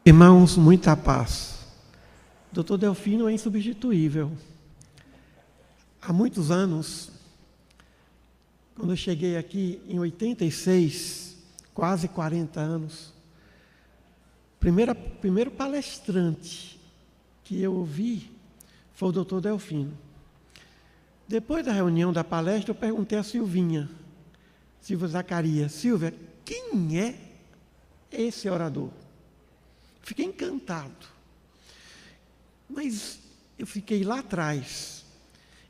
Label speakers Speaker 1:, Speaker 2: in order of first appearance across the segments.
Speaker 1: Irmãos, muita paz. Dr. Delfino é insubstituível. Há muitos anos, quando eu cheguei aqui em 86, quase 40 anos, primeiro palestrante que eu ouvi foi o Dr. Delfino. Depois da reunião da palestra, eu perguntei a Silvinha Zacarias: Silvia, quem é esse orador? Fiquei encantado. Mas eu fiquei lá atrás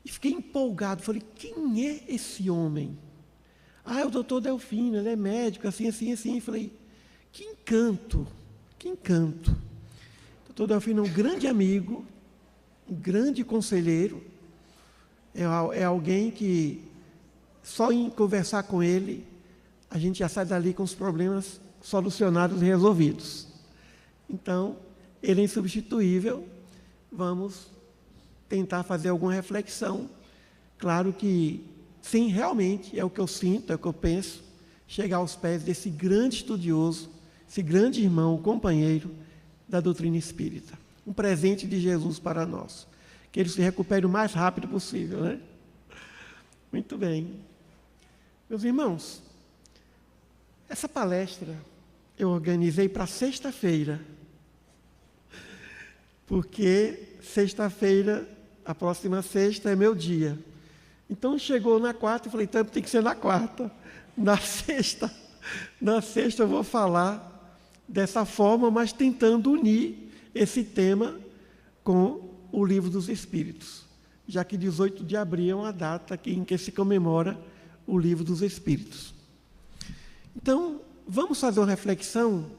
Speaker 1: e fiquei empolgado. Falei, quem é esse homem? É o doutor Delfino, ele é médico, assim. Falei, que encanto, que encanto. O doutor Delfino é um grande amigo, um grande conselheiro. É alguém que, só em conversar com ele, a gente já sai dali com os problemas solucionados e resolvidos. Então, ele é insubstituível. Vamos tentar fazer alguma reflexão. Claro que, sim, realmente, é o que eu sinto, é o que eu penso, chegar aos pés desse grande estudioso, esse grande irmão, companheiro da doutrina espírita. Um presente de Jesus para nós. Que ele se recupere o mais rápido possível, né? Muito bem. Meus irmãos, essa palestra eu organizei para sexta-feira, porque sexta-feira, a próxima sexta, é meu dia. Então, chegou na quarta, eu falei, então tem que ser na quarta. Na sexta eu vou falar dessa forma, mas tentando unir esse tema com o Livro dos Espíritos, já que 18 de abril é uma data em que se comemora o Livro dos Espíritos. Então, vamos fazer uma reflexão,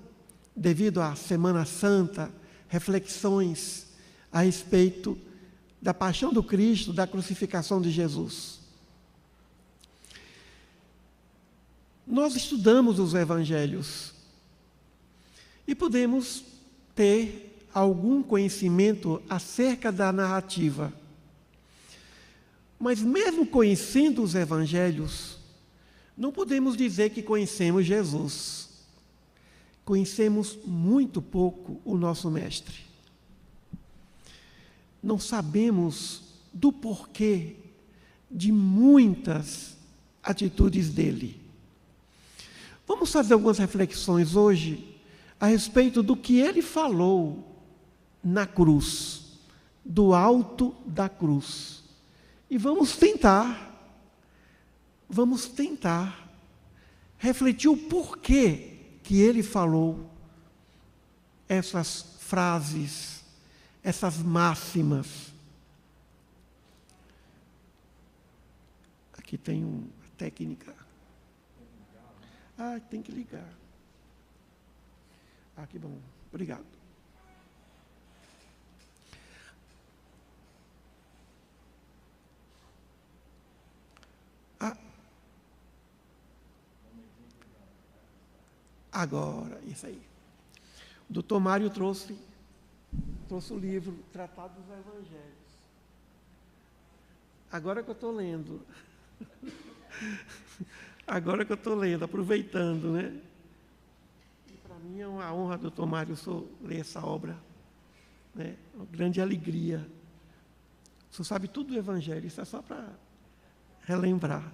Speaker 1: devido à Semana Santa, reflexões a respeito da paixão do Cristo, da crucificação de Jesus. Nós estudamos os Evangelhos e podemos ter algum conhecimento acerca da narrativa. Mas mesmo conhecendo os Evangelhos, não podemos dizer que conhecemos Jesus. Conhecemos muito pouco o nosso Mestre. Não sabemos do porquê de muitas atitudes dele. Vamos fazer algumas reflexões hoje a respeito do que ele falou na cruz, do alto da cruz. E vamos tentar refletir o porquê que ele falou essas frases, essas máximas. Aqui tem uma técnica. Tem que ligar. Que bom. Obrigado. Agora, isso aí. O doutor Mário trouxe o livro Tratado dos Evangelhos. Agora que eu estou lendo. Aproveitando, né? E para mim é uma honra, doutor Mário, ler essa obra. Né? Uma grande alegria. O senhor sabe tudo do Evangelho, isso é só para relembrar.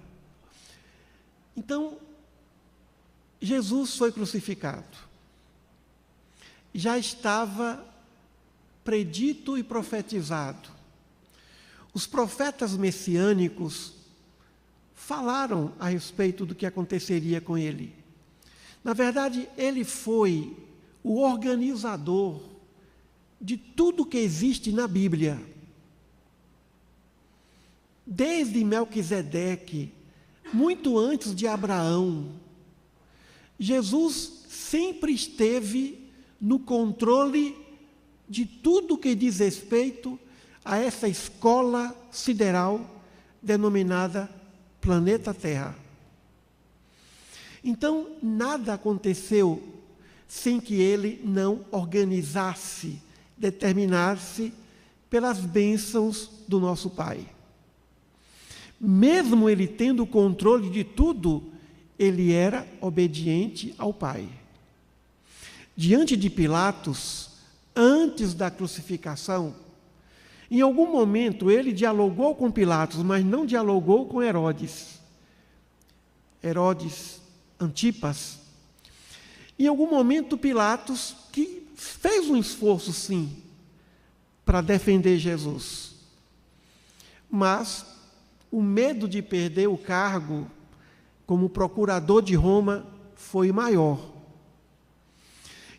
Speaker 1: Então, Jesus foi crucificado. Já estava predito e profetizado. Os profetas messiânicos falaram a respeito do que aconteceria com ele. Na verdade, ele foi o organizador de tudo que existe na Bíblia. Desde Melquisedeque, muito antes de Abraão, Jesus sempre esteve no controle de tudo que diz respeito a essa escola sideral denominada planeta Terra. Então, nada aconteceu sem que ele não organizasse, determinasse pelas bênçãos do nosso Pai. Mesmo ele tendo o controle de tudo, ele era obediente ao Pai. diante de Pilatos, antes da crucificação, em algum momento ele dialogou com Pilatos, mas não dialogou com Herodes Antipas. Em algum momento Pilatos, que fez um esforço sim, para defender Jesus, mas o medo de perder o cargo como procurador de Roma foi maior.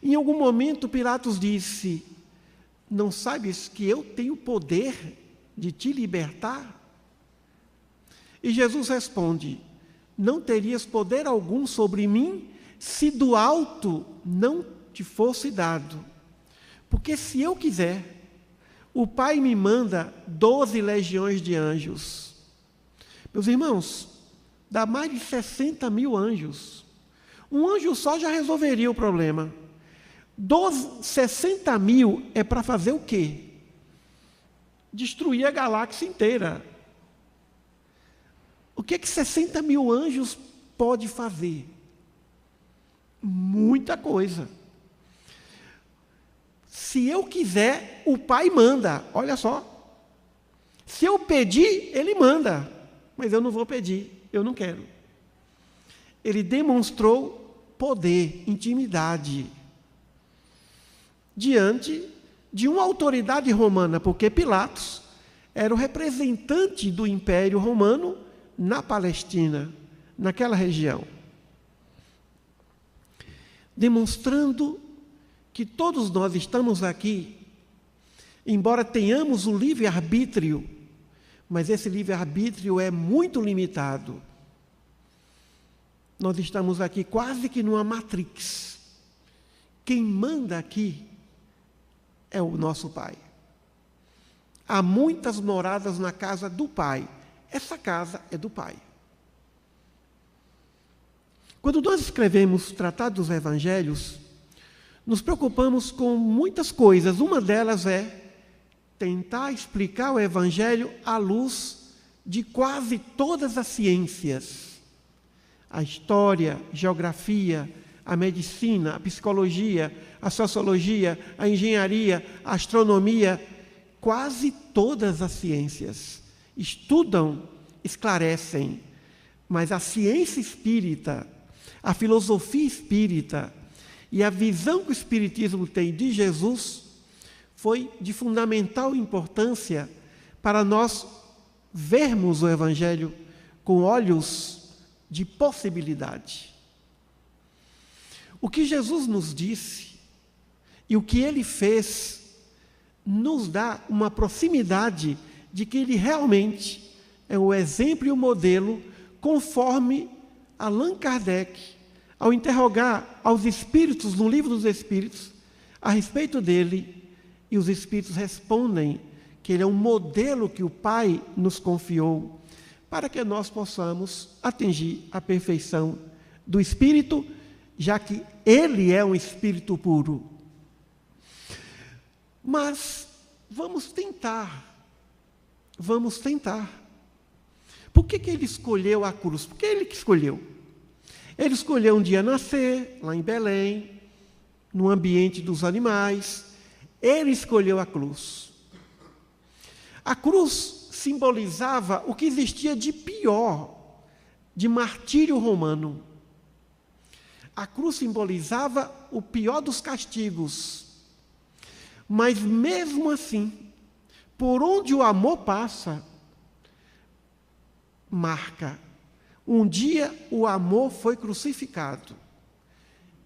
Speaker 1: Em algum momento Pilatos disse: não sabes que eu tenho poder de te libertar? E Jesus responde: não terias poder algum sobre mim se do alto não te fosse dado. Porque se eu quiser, o Pai me manda 12 legiões de anjos. Meus irmãos, dá mais de 60 mil anjos. Um anjo só já resolveria o problema. 60 mil é para fazer o quê? Destruir a galáxia inteira. O que 60 mil anjos pode fazer? Muita coisa. Se eu quiser, o Pai manda. Olha só. Se eu pedir, Ele manda. Mas eu não vou pedir, eu não quero. Ele demonstrou poder, intimidade, diante de uma autoridade romana, porque Pilatos era o representante do Império Romano na Palestina, naquela região. Demonstrando que todos nós estamos aqui, embora tenhamos o livre-arbítrio, mas esse livre-arbítrio é muito limitado. Nós estamos aqui quase que numa matrix. Quem manda aqui é o nosso Pai. Há muitas moradas na casa do Pai. Essa casa é do Pai. Quando nós escrevemos o Tratado dos Evangelhos, nos preocupamos com muitas coisas. Uma delas é tentar explicar o Evangelho à luz de quase todas as ciências. A história, a geografia, a medicina, a psicologia, a sociologia, a engenharia, a astronomia, quase todas as ciências estudam, esclarecem, mas a ciência espírita, a filosofia espírita e a visão que o Espiritismo tem de Jesus foi de fundamental importância para nós vermos o Evangelho com olhos de possibilidade. O que Jesus nos disse e o que Ele fez nos dá uma proximidade de que Ele realmente é o exemplo e o modelo, conforme Allan Kardec, ao interrogar aos espíritos no Livro dos Espíritos a respeito dele, e os espíritos respondem que ele é um modelo que o Pai nos confiou para que nós possamos atingir a perfeição do espírito, já que ele é um espírito puro. Mas vamos tentar. Por que ele escolheu a cruz? Por que ele que escolheu? Ele escolheu um dia nascer, lá em Belém, no ambiente dos animais. Ele escolheu a cruz. A cruz simbolizava o que existia de pior, de martírio romano. A cruz simbolizava o pior dos castigos. Mas mesmo assim, por onde o amor passa, marca. Um dia o amor foi crucificado.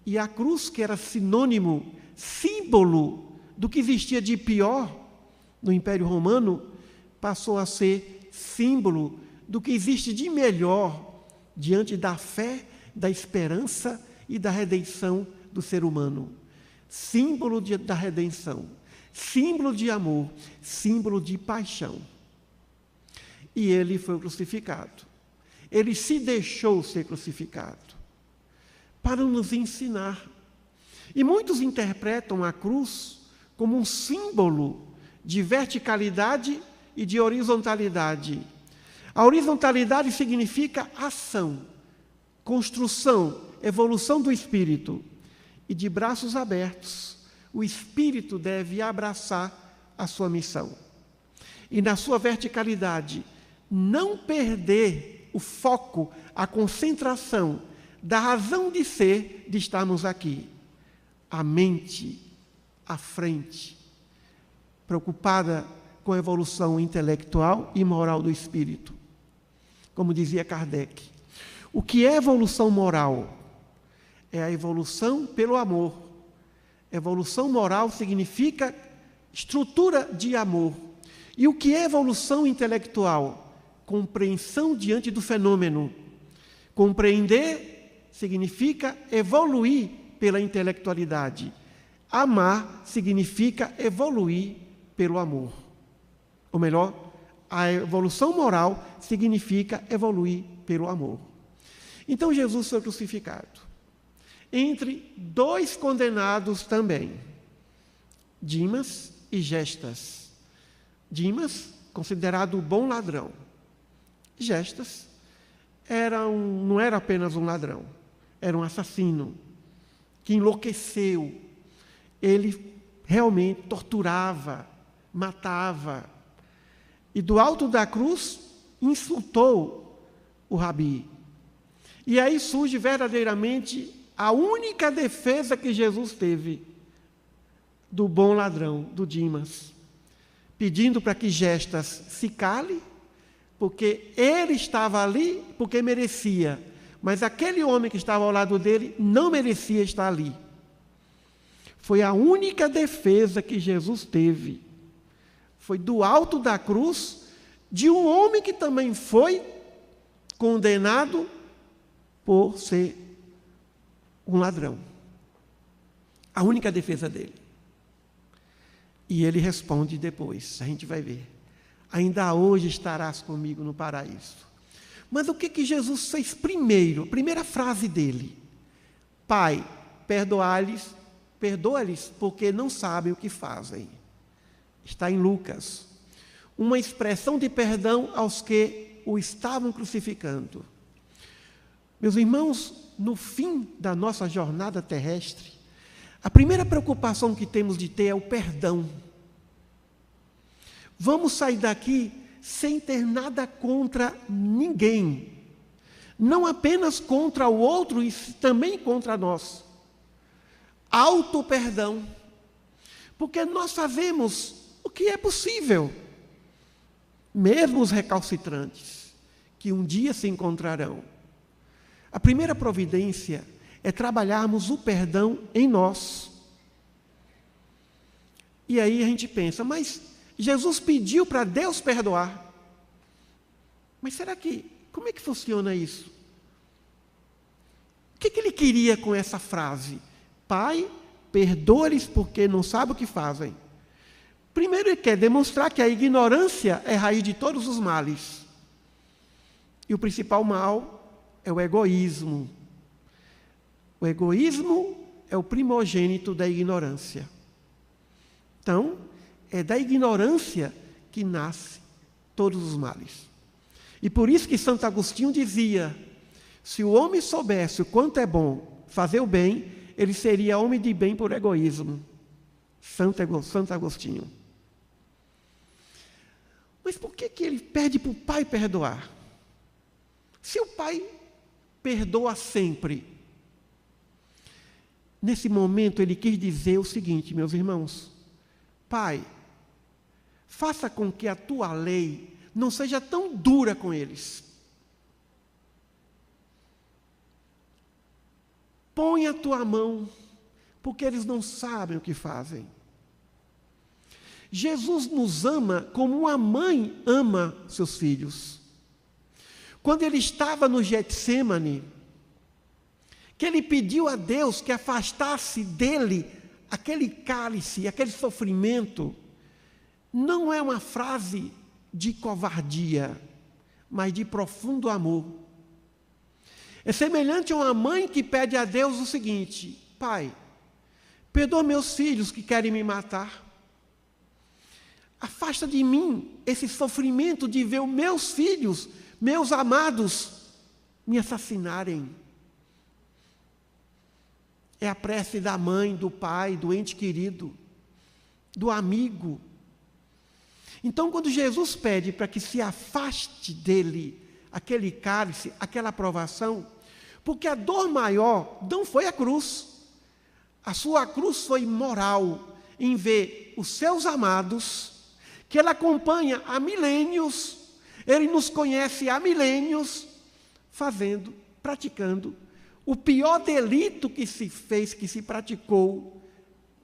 Speaker 1: E a cruz, que era sinônimo, símbolo do que existia de pior no Império Romano, passou a ser símbolo do que existe de melhor diante da fé, da esperança e da redenção do ser humano. Símbolo da redenção, símbolo de amor, símbolo de paixão. E ele foi crucificado. Ele se deixou ser crucificado para nos ensinar. E muitos interpretam a cruz como um símbolo de verticalidade e de horizontalidade. A horizontalidade significa ação, construção, evolução do espírito. e de braços abertos, o Espírito deve abraçar a sua missão. E na sua verticalidade, não perder o foco, a concentração da razão de ser de estarmos aqui. A mente à frente, preocupada com a evolução intelectual e moral do espírito. Como dizia Kardec, o que é evolução moral? É a evolução pelo amor. Evolução moral significa estrutura de amor. E o que é evolução intelectual? Compreensão diante do fenômeno. Compreender significa evoluir pela intelectualidade. Amar significa evoluir pelo amor. Ou melhor, a evolução moral significa evoluir pelo amor. Então Jesus foi crucificado entre dois condenados também, Dimas e Gestas. Dimas, considerado o bom ladrão. Gestas não era apenas um ladrão, era um assassino que enlouqueceu. Ele realmente torturava, matava. E do alto da cruz insultou o Rabi. E aí surge verdadeiramente a única defesa que Jesus teve do bom ladrão, do Dimas, pedindo para que Gestas se cale, porque ele estava ali porque merecia, mas aquele homem que estava ao lado dele não merecia estar ali. Foi a única defesa que Jesus teve. Foi do alto da cruz de um homem que também foi condenado por ser um ladrão. A única defesa dele. E ele responde depois, a gente vai ver. Ainda hoje estarás comigo no paraíso. Mas o que Jesus fez primeiro? A primeira frase dele. Pai, perdoa-lhes porque não sabem o que fazem. Está em Lucas. Uma expressão de perdão aos que o estavam crucificando. Meus irmãos, no fim da nossa jornada terrestre, a primeira preocupação que temos de ter é o perdão. Vamos sair daqui sem ter nada contra ninguém. Não apenas contra o outro, e também contra nós. Auto-perdão. Porque nós fazemos o que é possível. Mesmo os recalcitrantes, que um dia se encontrarão. A primeira providência é trabalharmos o perdão em nós. E aí a gente pensa, mas Jesus pediu para Deus perdoar. Mas como é que funciona isso? O que ele queria com essa frase? Pai, perdoa-lhes porque não sabem o que fazem. Primeiro ele quer demonstrar que a ignorância é raiz de todos os males. E o principal mal é o egoísmo. O egoísmo é o primogênito da ignorância. Então, é da ignorância que nasce todos os males. E por isso que Santo Agostinho dizia, se o homem soubesse o quanto é bom fazer o bem, ele seria homem de bem por egoísmo. Santo Agostinho. Mas por que ele pede para o pai perdoar? Se o pai perdoa sempre, nesse momento ele quis dizer o seguinte, meus irmãos, Pai, faça com que a tua lei não seja tão dura com eles. Põe a tua mão, porque eles não sabem o que fazem. Jesus nos ama como uma mãe ama seus filhos. Quando ele estava no Getsêmani, que ele pediu a Deus que afastasse dele aquele cálice, aquele sofrimento, não é uma frase de covardia, mas de profundo amor. É semelhante a uma mãe que pede a Deus o seguinte, Pai, perdoa meus filhos que querem me matar. Afasta de mim esse sofrimento de ver os meus filhos, meus amados, me assassinarem. É a prece da mãe, do pai, do ente querido, do amigo. Então, quando Jesus pede para que se afaste dele aquele cálice, aquela provação, porque a dor maior não foi a cruz. A sua cruz foi moral, em ver os seus amados, que ele acompanha há milênios, ele nos conhece há milênios, praticando o pior delito que se fez, que se praticou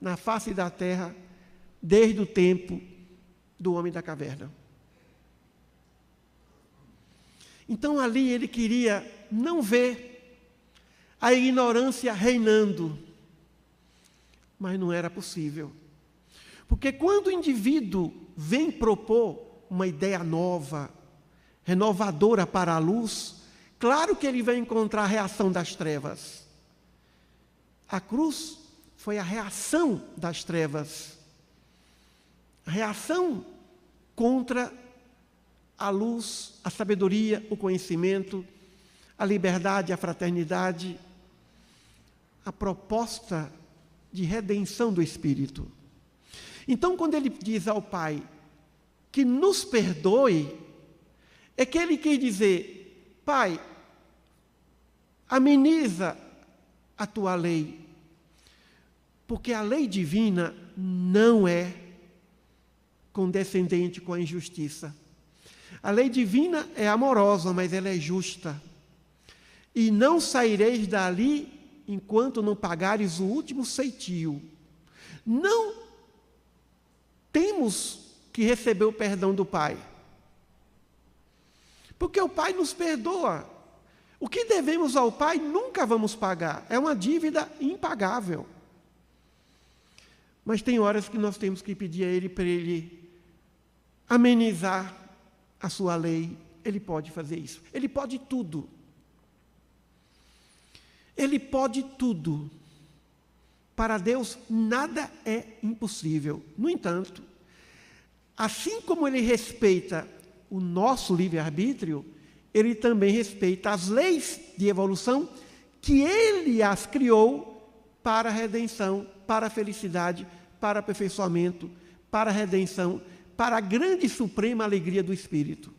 Speaker 1: na face da terra, desde o tempo do homem da caverna. Então ali ele queria não ver a ignorância reinando, mas não era possível. Porque quando o indivíduo vem propor uma ideia nova, renovadora para a luz, claro que ele vai encontrar a reação das trevas. A cruz foi a reação das trevas. A reação contra a luz, a sabedoria, o conhecimento, a liberdade, a fraternidade, a proposta de redenção do Espírito. Então, quando ele diz ao Pai que nos perdoe, é que ele quer dizer: Pai, ameniza a tua lei, porque a lei divina não é condescendente com a injustiça. A lei divina é amorosa, mas ela é justa. E não saireis dali enquanto não pagares o último ceitio. Não temos que receber o perdão do Pai, porque o Pai nos perdoa. O que devemos ao Pai nunca vamos pagar, é uma dívida impagável. Mas tem horas que nós temos que pedir a Ele para Ele amenizar a sua lei. Ele pode fazer isso, Ele pode tudo. Ele pode tudo. Para Deus, nada é impossível. No entanto, assim como Ele respeita o nosso livre-arbítrio, Ele também respeita as leis de evolução que Ele as criou para a redenção, para a felicidade, para o aperfeiçoamento, para a redenção, para a grande e suprema alegria do Espírito.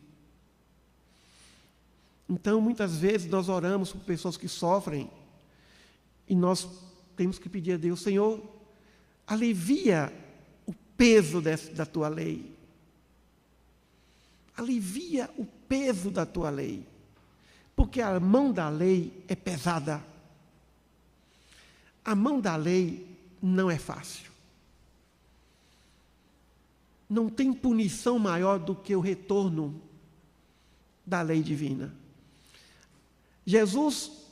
Speaker 1: Então, muitas vezes, nós oramos por pessoas que sofrem e nós temos que pedir a Deus: Senhor, alivia o peso da tua lei. Alivia o peso da tua lei, porque a mão da lei é pesada. A mão da lei não é fácil. Não tem punição maior do que o retorno da lei divina. Jesus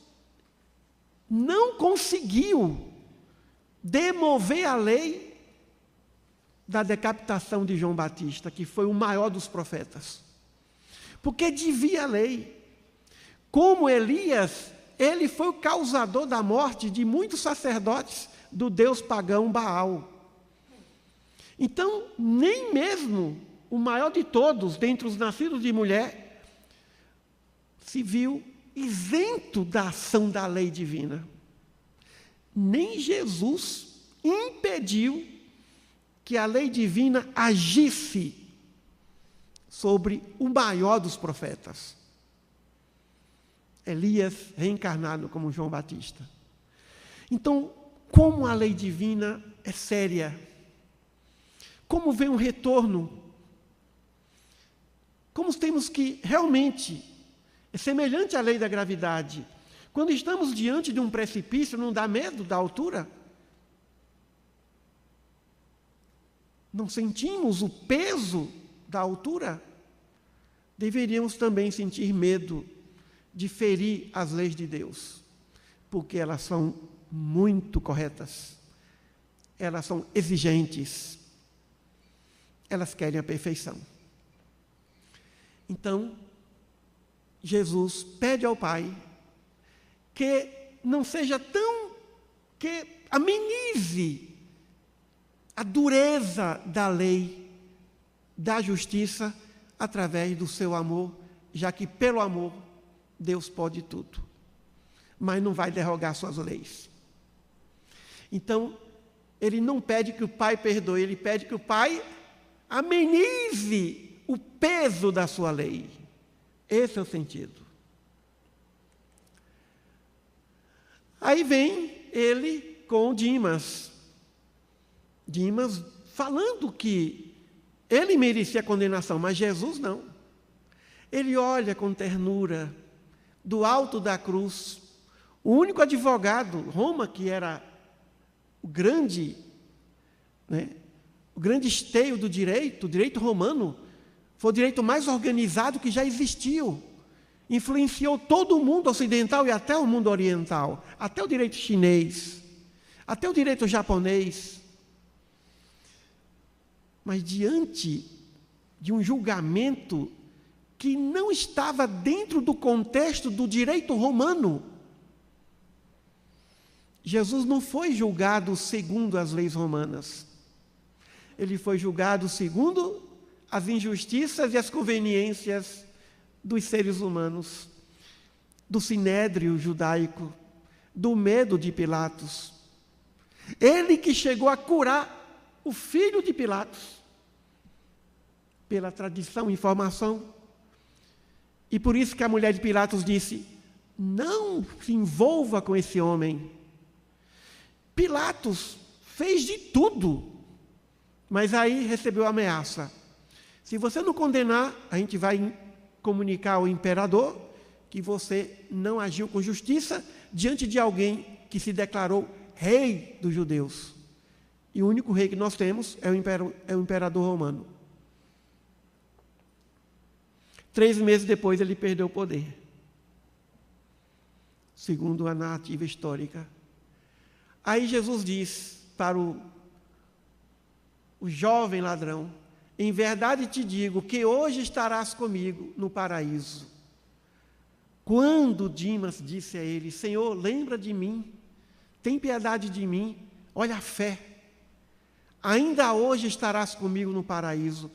Speaker 1: não conseguiu demover a lei da decapitação de João Batista, que foi o maior dos profetas, porque devia a lei. Como Elias, ele foi o causador da morte de muitos sacerdotes do deus pagão Baal. Então, nem mesmo o maior de todos, dentre os nascidos de mulher, se viu isento da ação da lei divina. Nem Jesus impediu que a lei divina agisse sobre o maior dos profetas, Elias, reencarnado como João Batista. Então, como a lei divina é séria, como vem um retorno, como temos que realmente, é semelhante à lei da gravidade. Quando estamos diante de um precipício, não dá medo da altura? Não sentimos o peso da altura? Deveríamos também sentir medo de ferir as leis de Deus, porque elas são muito corretas, elas são exigentes, elas querem a perfeição. Então, Jesus pede ao Pai que não seja que amenize a dureza da lei, da justiça, através do seu amor, já que pelo amor Deus pode tudo, mas não vai derrogar suas leis. Então, ele não pede que o pai perdoe, ele pede que o pai amenize o peso da sua lei. Esse é o sentido. Aí vem ele com Dimas. Dimas falando que ele merecia a condenação, mas Jesus não. Ele olha com ternura do alto da cruz. O único advogado, Roma, que era o grande esteio do direito, o direito romano, foi o direito mais organizado que já existiu. Influenciou todo o mundo ocidental e até o mundo oriental, até o direito chinês, até o direito japonês. Mas diante de um julgamento que não estava dentro do contexto do direito romano, Jesus não foi julgado segundo as leis romanas. Ele foi julgado segundo as injustiças e as conveniências dos seres humanos, do sinédrio judaico, do medo de Pilatos. Ele que chegou a curar o filho de Pilatos, pela tradição e informação. E por isso que a mulher de Pilatos disse: não se envolva com esse homem. Pilatos fez de tudo, mas aí recebeu a ameaça: se você não condenar, a gente vai comunicar ao imperador que você não agiu com justiça diante de alguém que se declarou rei dos judeus. E o único rei que nós temos é o imperador romano. 3 meses depois ele perdeu o poder, segundo a narrativa histórica. Aí Jesus diz para o jovem ladrão: em verdade te digo que hoje estarás comigo no paraíso. Quando Dimas disse a ele: Senhor, lembra de mim, tem piedade de mim, olha a fé, ainda hoje estarás comigo no paraíso.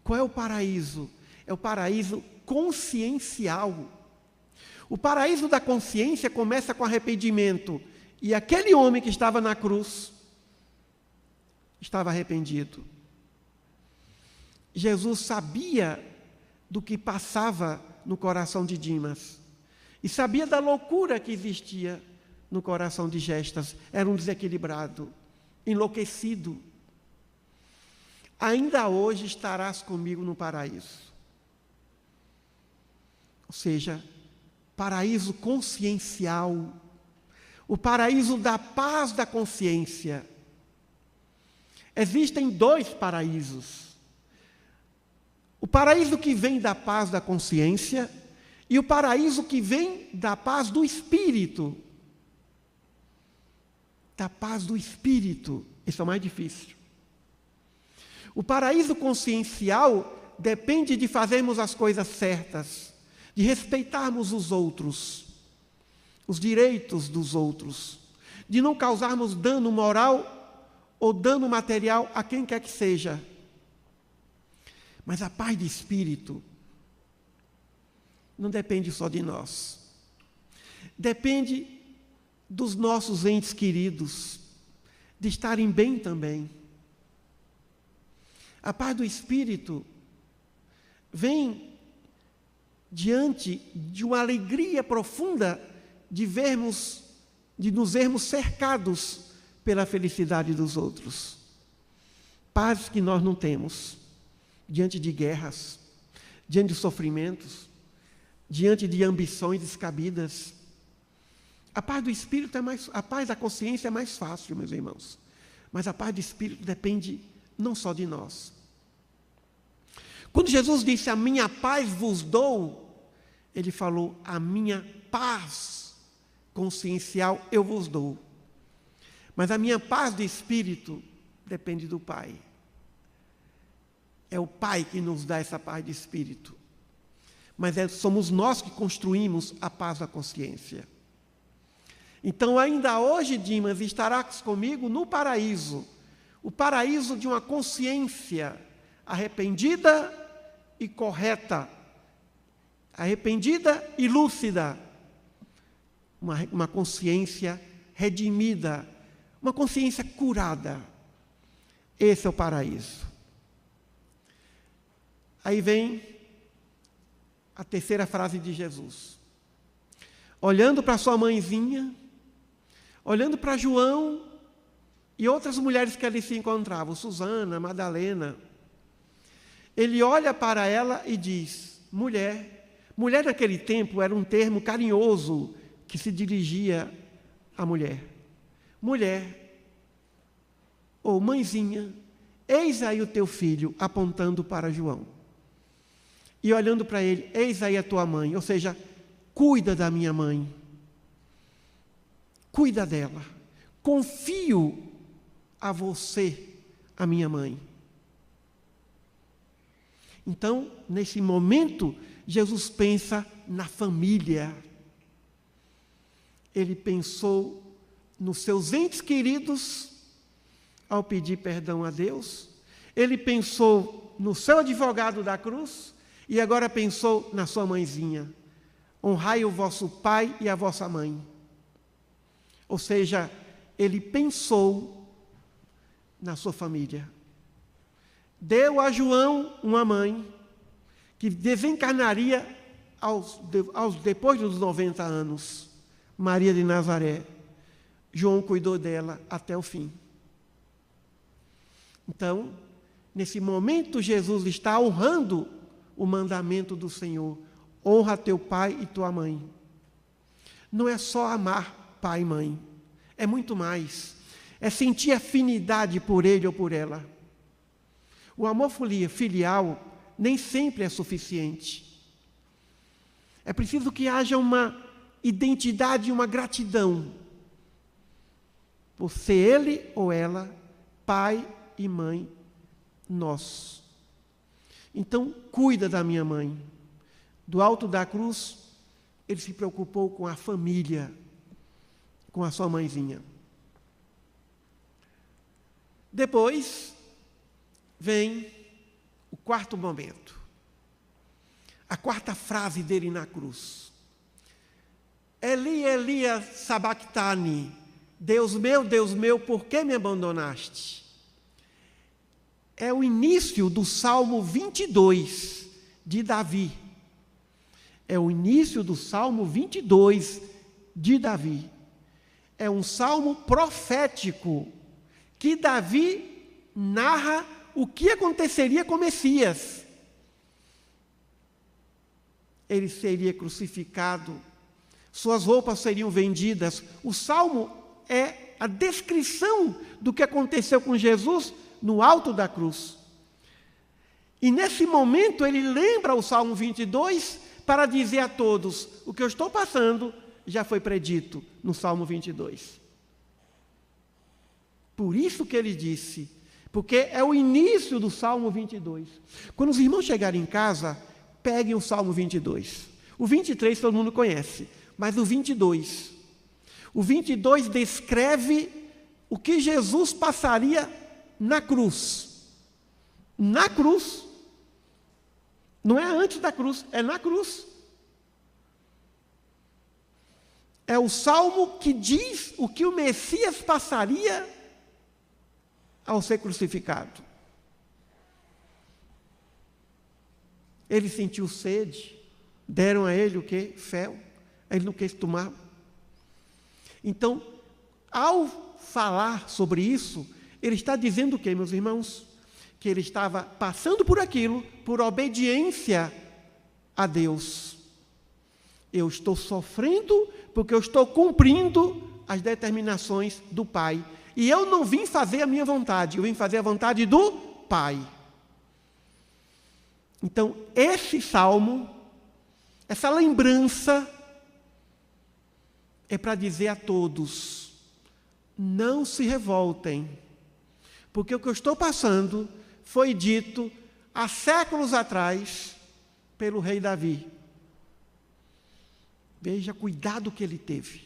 Speaker 1: Qual é o paraíso? É o paraíso consciencial. O paraíso da consciência começa com arrependimento. E aquele homem que estava na cruz estava arrependido. Jesus sabia do que passava no coração de Dimas. E sabia da loucura que existia no coração de Gestas. Era um desequilibrado, enlouquecido. Ainda hoje estarás comigo no paraíso. Ou seja, paraíso consciencial, o paraíso da paz da consciência. Existem 2 paraísos: o paraíso que vem da paz da consciência e o paraíso que vem da paz do espírito. Da paz do espírito, esse é o mais difícil. O paraíso consciencial depende de fazermos as coisas certas, de respeitarmos os outros, os direitos dos outros, de não causarmos dano moral ou dano material a quem quer que seja. Mas a paz de espírito não depende só de nós. Depende dos nossos entes queridos, de estarem bem também. A paz do espírito vem diante de uma alegria profunda de nos vermos cercados pela felicidade dos outros. Paz que nós não temos diante de guerras, diante de sofrimentos, diante de ambições descabidas. A paz do espírito a paz da consciência é mais fácil, meus irmãos. Mas a paz do espírito depende não só de nós. Quando Jesus disse: a minha paz vos dou, ele falou: a minha paz consciencial eu vos dou. Mas a minha paz de espírito depende do Pai. É o Pai que nos dá essa paz de espírito. Mas somos nós que construímos a paz da consciência. Então, ainda hoje, Dimas, estarás comigo no paraíso. O paraíso de uma consciência arrependida e correta. Arrependida e lúcida. Uma consciência redimida, uma consciência curada. Esse é o paraíso. Aí vem a terceira frase de Jesus. Olhando para sua mãezinha, olhando para João e outras mulheres que ali se encontravam, Susana, Madalena, ele olha para ela e diz: mulher. Mulher naquele tempo era um termo carinhoso que se dirigia à mulher. Mulher, ou mãezinha, eis aí o teu filho, apontando para João. E olhando para ele, eis aí a tua mãe, ou seja, cuida da minha mãe. Cuida dela. Confio a você, a minha mãe. Então, nesse momento, Jesus pensa na família. Ele pensou nos seus entes queridos ao pedir perdão a Deus. Ele pensou no seu advogado da cruz e agora pensou na sua mãezinha. Honrai o vosso pai e a vossa mãe. Ou seja, ele pensou na sua família. Deu a João uma mãe que desencarnaria depois dos 90 anos, Maria de Nazaré. João cuidou dela até o fim. Então, nesse momento, Jesus está honrando o mandamento do Senhor: honra teu pai e tua mãe. Não é só amar pai e mãe, é muito mais. É sentir afinidade por ele ou por ela. O amor filial nem sempre é suficiente. É preciso que haja uma identidade e uma gratidão por ser ele ou ela pai e mãe nosso. Então, cuida da minha mãe. Do alto da cruz, ele se preocupou com a família, com a sua mãezinha. Depois, vem o quarto momento. A quarta frase dele na cruz. Eli, Eli, sabachthani. Deus meu, por que me abandonaste? É o início do Salmo 22 de Davi. É o início do Salmo 22 de Davi. É um salmo profético que Davi narra o que aconteceria com Messias. Ele seria crucificado, suas roupas seriam vendidas. O salmo é a descrição do que aconteceu com Jesus no alto da cruz. E nesse momento ele lembra o Salmo 22 para dizer a todos: o que eu estou passando já foi predito no Salmo 22. Por isso que ele disse, porque é o início do Salmo 22. Quando os irmãos chegarem em casa, peguem o Salmo 22. O 23 todo mundo conhece, mas o 22. O 22 descreve o que Jesus passaria na cruz. Na cruz. Não é antes da cruz, é na cruz. É o salmo que diz o que o Messias passaria ao ser crucificado. Ele sentiu sede, deram a ele o quê? Fel. Ele não quis tomar. Então, ao falar sobre isso, ele está dizendo o quê, meus irmãos? Que ele estava passando por aquilo, por obediência a Deus. Eu estou sofrendo porque eu estou cumprindo as determinações do Pai. E eu não vim fazer a minha vontade, eu vim fazer a vontade do Pai. Então, esse salmo, essa lembrança, é para dizer a todos: não se revoltem, porque o que eu estou passando foi dito há séculos atrás pelo rei Davi. Veja o cuidado que ele teve.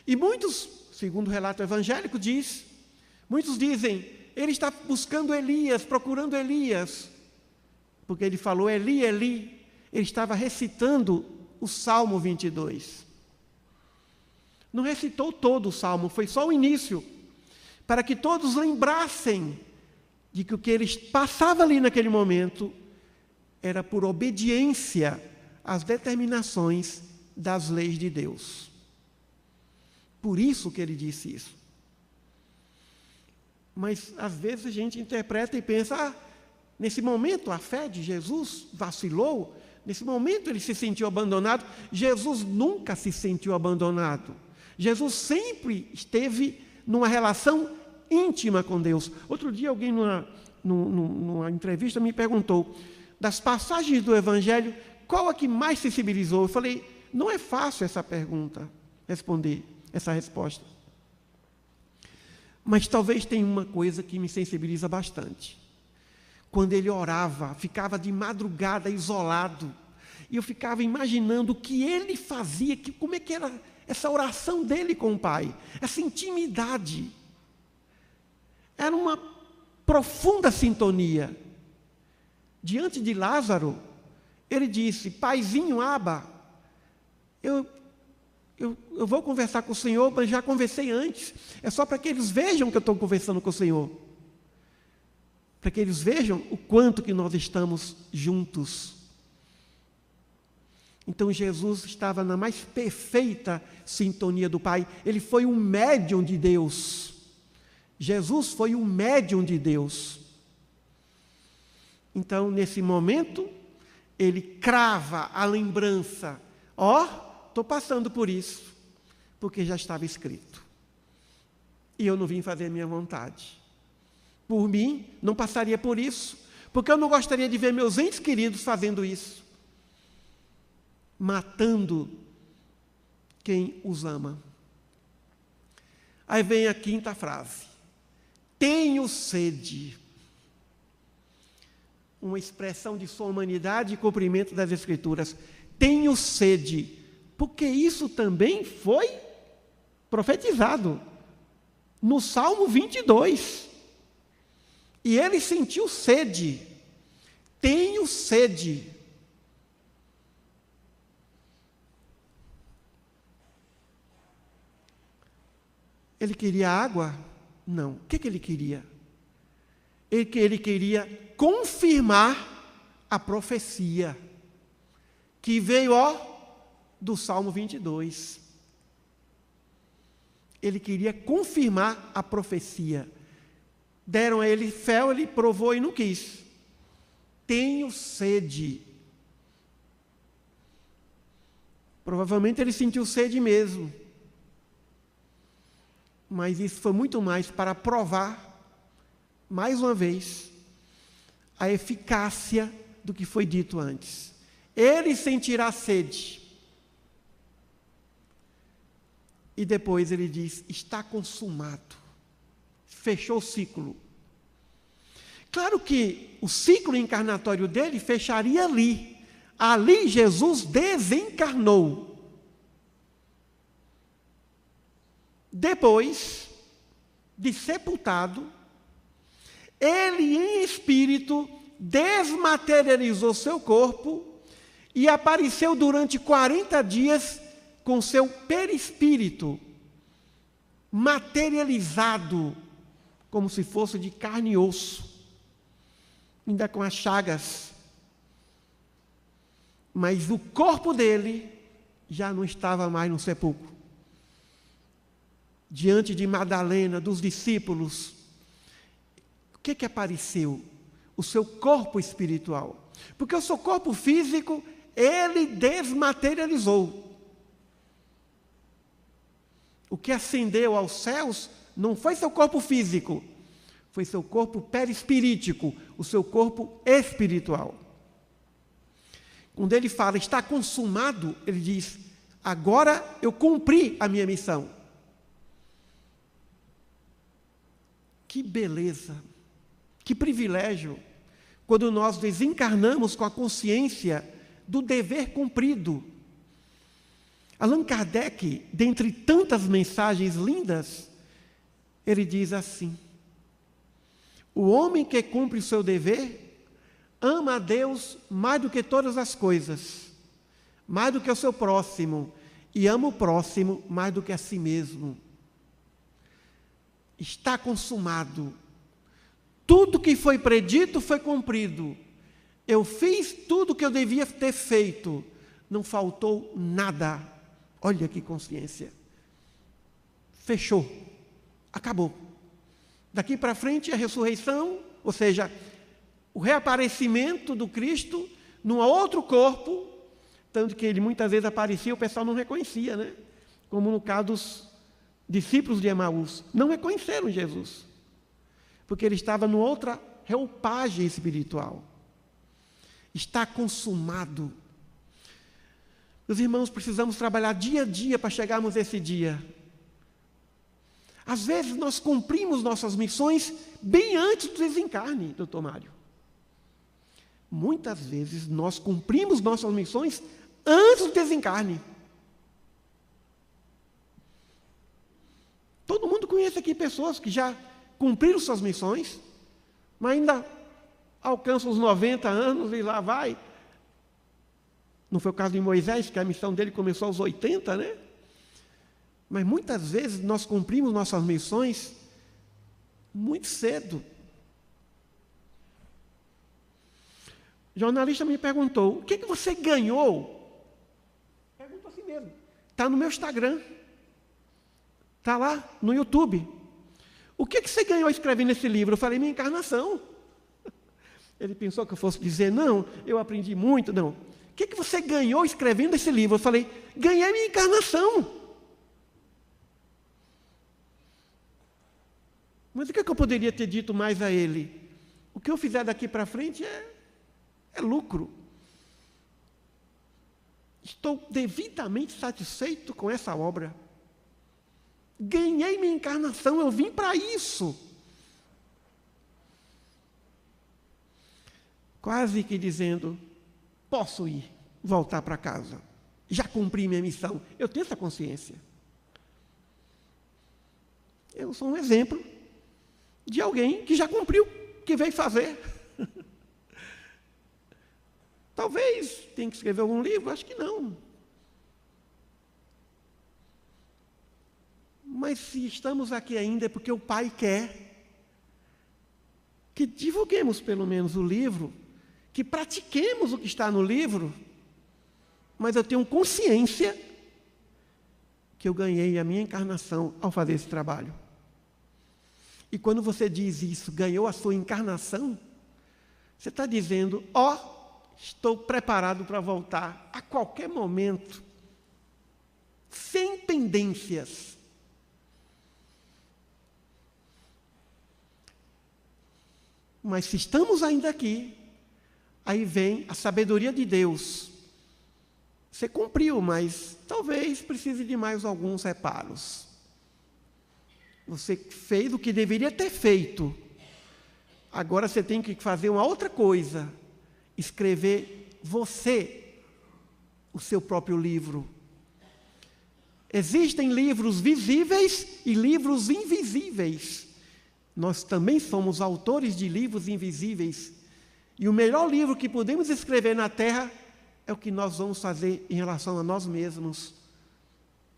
Speaker 1: E muitos, segundo o relato evangélico, muitos dizem: ele está buscando Elias, procurando Elias, porque ele falou Eli, Eli. Ele estava recitando o Salmo 22. não recitou todo o salmo, foi só o início, para que todos lembrassem de que o que eles passavam ali naquele momento era por obediência às determinações das leis de Deus. Por isso que ele disse isso. Mas, às vezes, a gente interpreta e pensa, nesse momento a fé de Jesus vacilou, nesse momento ele se sentiu abandonado. Jesus nunca se sentiu abandonado. Jesus sempre esteve numa relação íntima com Deus. Outro dia, alguém numa entrevista me perguntou, das passagens do Evangelho, qual a que mais sensibilizou? Eu falei, não é fácil essa pergunta, responder essa resposta. Mas talvez tenha uma coisa que me sensibiliza bastante. Quando ele orava, ficava de madrugada isolado, e eu ficava imaginando o que ele fazia, como é que era essa oração dele com o Pai, essa intimidade. Era uma profunda sintonia. Diante de Lázaro, ele disse, Paizinho, Abba, eu vou conversar com o Senhor, mas já conversei antes. É só para que eles vejam que eu estou conversando com o Senhor. Para que eles vejam o quanto que nós estamos juntos. Então Jesus estava na mais perfeita sintonia do Pai. Ele foi um médium de Deus. Jesus foi um médium de Deus. Então, nesse momento, ele crava a lembrança. Estou passando por isso, porque já estava escrito. E eu não vim fazer a minha vontade. Por mim, não passaria por isso, porque eu não gostaria de ver meus entes queridos fazendo isso. Matando quem os ama. Aí vem a quinta frase. Tenho sede. Uma expressão de sua humanidade e cumprimento das Escrituras. Tenho sede. Porque isso também foi profetizado no Salmo 22. E ele sentiu sede. Tenho sede. Ele queria água? Não. O que ele queria? Ele queria confirmar a profecia que veio, do Salmo 22. Ele queria confirmar a profecia. Deram a ele fel, ele provou e não quis. Tenho sede. Provavelmente ele sentiu sede mesmo. Mas isso foi muito mais para provar, mais uma vez, a eficácia do que foi dito antes. Ele sentirá sede. E depois ele diz, está consumado. Fechou o ciclo. Claro que o ciclo encarnatório dele fecharia ali. Ali Jesus desencarnou. Depois de sepultado, ele em espírito desmaterializou seu corpo e apareceu durante 40 dias com seu perispírito materializado, como se fosse de carne e osso, ainda com as chagas. Mas o corpo dele já não estava mais no sepulcro. Diante de Madalena, dos discípulos, o que apareceu? O seu corpo espiritual. Porque o seu corpo físico, ele desmaterializou. O que ascendeu aos céus não foi seu corpo físico, foi seu corpo perispirítico, o seu corpo espiritual. Quando ele fala, está consumado, ele diz, agora eu cumpri a minha missão. Que beleza, que privilégio, quando nós desencarnamos com a consciência do dever cumprido. Allan Kardec, dentre tantas mensagens lindas, ele diz assim, o homem que cumpre o seu dever, ama a Deus mais do que todas as coisas, mais do que o seu próximo, e ama o próximo mais do que a si mesmo. Está consumado. Tudo que foi predito foi cumprido. Eu fiz tudo o que eu devia ter feito. Não faltou nada. Olha que consciência. Fechou. Acabou. Daqui para frente a ressurreição, ou seja, o reaparecimento do Cristo num outro corpo, tanto que ele muitas vezes aparecia e o pessoal não reconhecia, né? Como no caso dos discípulos de Emaús. Não reconheceram Jesus, porque ele estava numa outra roupagem espiritual. Está consumado. Meus irmãos, precisamos trabalhar dia a dia para chegarmos a esse dia. Às vezes nós cumprimos nossas missões bem antes do desencarne, doutor Mário. Muitas vezes nós cumprimos nossas missões antes do desencarne. Todo mundo conhece aqui pessoas que já cumpriram suas missões, mas ainda alcançam os 90 anos e lá vai. Não foi o caso de Moisés, que a missão dele começou aos 80, né? Mas muitas vezes nós cumprimos nossas missões muito cedo. O jornalista me perguntou, o que você ganhou? Pergunta assim mesmo. Está no meu Instagram. Está lá no YouTube. O que você ganhou escrevendo esse livro? Eu falei, minha encarnação. Ele pensou que eu fosse dizer, não, eu aprendi muito. Não. O que você ganhou escrevendo esse livro? Eu falei, ganhei minha encarnação. Mas o que eu poderia ter dito mais a ele? O que eu fizer daqui para frente é lucro. Estou devidamente satisfeito com essa obra. Ganhei minha encarnação, eu vim para isso. Quase que dizendo, posso ir, voltar para casa. Já cumpri minha missão. Eu tenho essa consciência. Eu sou um exemplo de alguém que já cumpriu, que veio fazer. Talvez tenha que escrever algum livro, acho que não. Mas se estamos aqui ainda é porque o Pai quer que divulguemos pelo menos o livro, que pratiquemos o que está no livro, mas eu tenho consciência que eu ganhei a minha encarnação ao fazer esse trabalho. E quando você diz isso, ganhou a sua encarnação, você está dizendo, estou preparado para voltar a qualquer momento, sem pendências. Mas se estamos ainda aqui, aí vem a sabedoria de Deus. Você cumpriu, mas talvez precise de mais alguns reparos. Você fez o que deveria ter feito. Agora você tem que fazer uma outra coisa. Escrever você, o seu próprio livro. Existem livros visíveis e livros invisíveis. Nós também somos autores de livros invisíveis. E o melhor livro que podemos escrever na Terra é o que nós vamos fazer em relação a nós mesmos.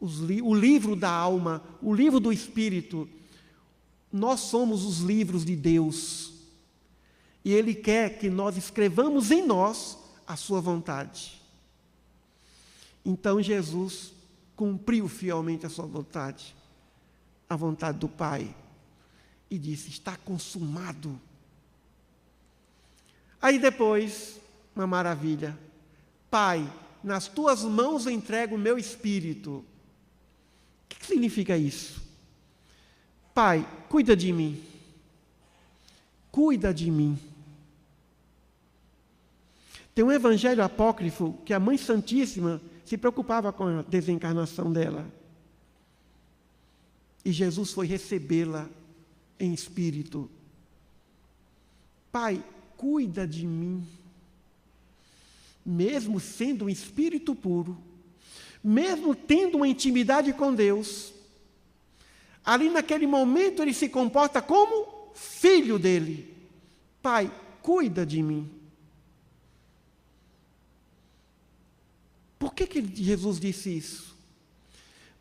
Speaker 1: O livro da alma, o livro do Espírito. Nós somos os livros de Deus. E Ele quer que nós escrevamos em nós a sua vontade. Então Jesus cumpriu fielmente a sua vontade, a vontade do Pai. E disse, está consumado. Aí depois, uma maravilha. Pai, nas tuas mãos eu entrego o meu espírito. O que significa isso? Pai, cuida de mim. Cuida de mim. Tem um evangelho apócrifo que a Mãe Santíssima se preocupava com a desencarnação dela. E Jesus foi recebê-la em espírito. Pai, cuida de mim. Mesmo sendo um espírito puro, mesmo tendo uma intimidade com Deus, ali naquele momento ele se comporta como filho dele. Pai, cuida de mim. Por que Jesus disse isso?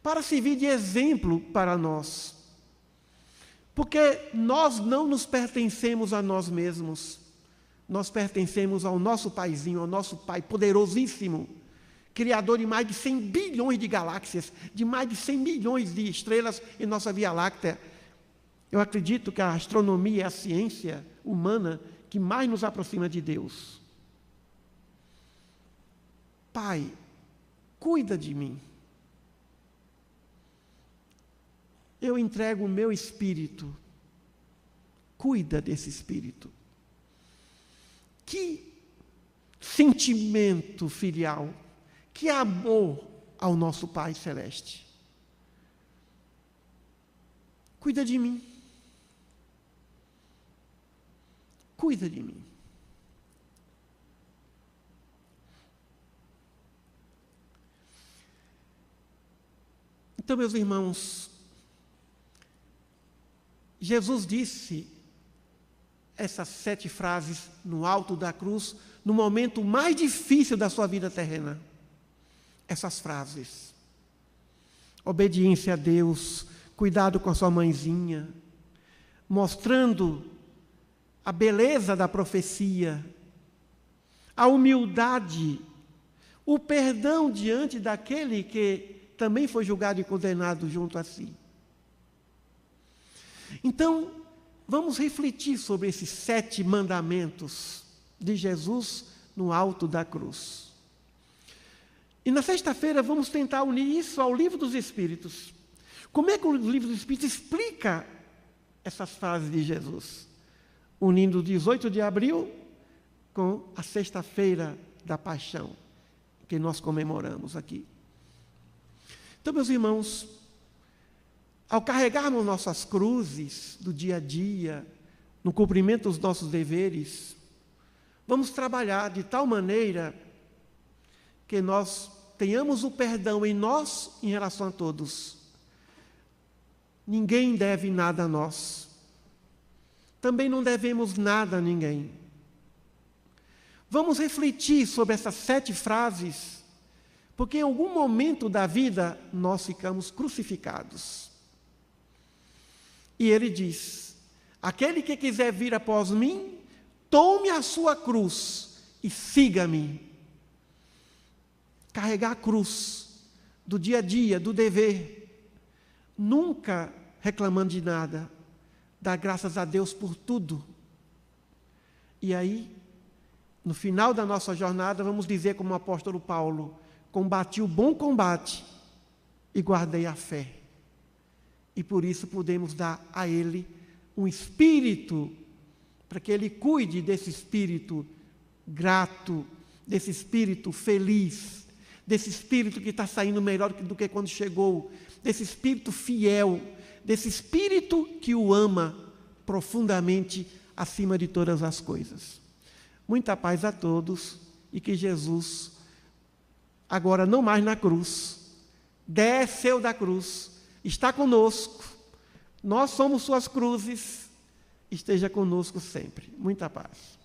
Speaker 1: para servir de exemplo para nós. Porque nós não nos pertencemos a nós mesmos. Nós pertencemos ao nosso Paizinho, ao nosso Pai poderosíssimo, Criador de mais de 100 bilhões de galáxias, de mais de 100 milhões de estrelas em nossa Via Láctea. Eu acredito que a astronomia é a ciência humana que mais nos aproxima de Deus. Pai, cuida de mim. Eu entrego o meu espírito. Cuida desse espírito. Que sentimento filial, que amor ao nosso Pai Celeste. Cuida de mim. Cuida de mim. Então, meus irmãos, Jesus disse essas 7 frases no alto da cruz, no momento mais difícil da sua vida terrena. Essas frases: obediência a Deus, cuidado com a sua mãezinha, mostrando a beleza da profecia, a humildade, o perdão diante daquele que também foi julgado e condenado junto a si. Então, vamos refletir sobre esses 7 mandamentos de Jesus no alto da cruz. E na sexta-feira vamos tentar unir isso ao Livro dos Espíritos. Como é que o Livro dos Espíritos explica essas frases de Jesus? Unindo o 18 de abril com a sexta-feira da Paixão, que nós comemoramos aqui. Então, meus irmãos, ao carregarmos nossas cruzes do dia a dia, no cumprimento dos nossos deveres, vamos trabalhar de tal maneira que nós tenhamos o perdão em nós em relação a todos. Ninguém deve nada a nós. Também não devemos nada a ninguém. Vamos refletir sobre essas 7 frases, porque em algum momento da vida nós ficamos crucificados. E ele diz: aquele que quiser vir após mim, tome a sua cruz e siga-me. Carregar a cruz do dia a dia, do dever, nunca reclamando de nada, dar graças a Deus por tudo. E aí, no final da nossa jornada, vamos dizer como o apóstolo Paulo: combati o bom combate e guardei a fé. E por isso podemos dar a Ele um espírito, para que Ele cuide desse espírito grato, desse espírito feliz, desse espírito que está saindo melhor do que quando chegou, desse espírito fiel, desse espírito que o ama profundamente acima de todas as coisas. Muita paz a todos e que Jesus, agora não mais na cruz, desceu da cruz, está conosco, nós somos suas cruzes, esteja conosco sempre. Muita paz.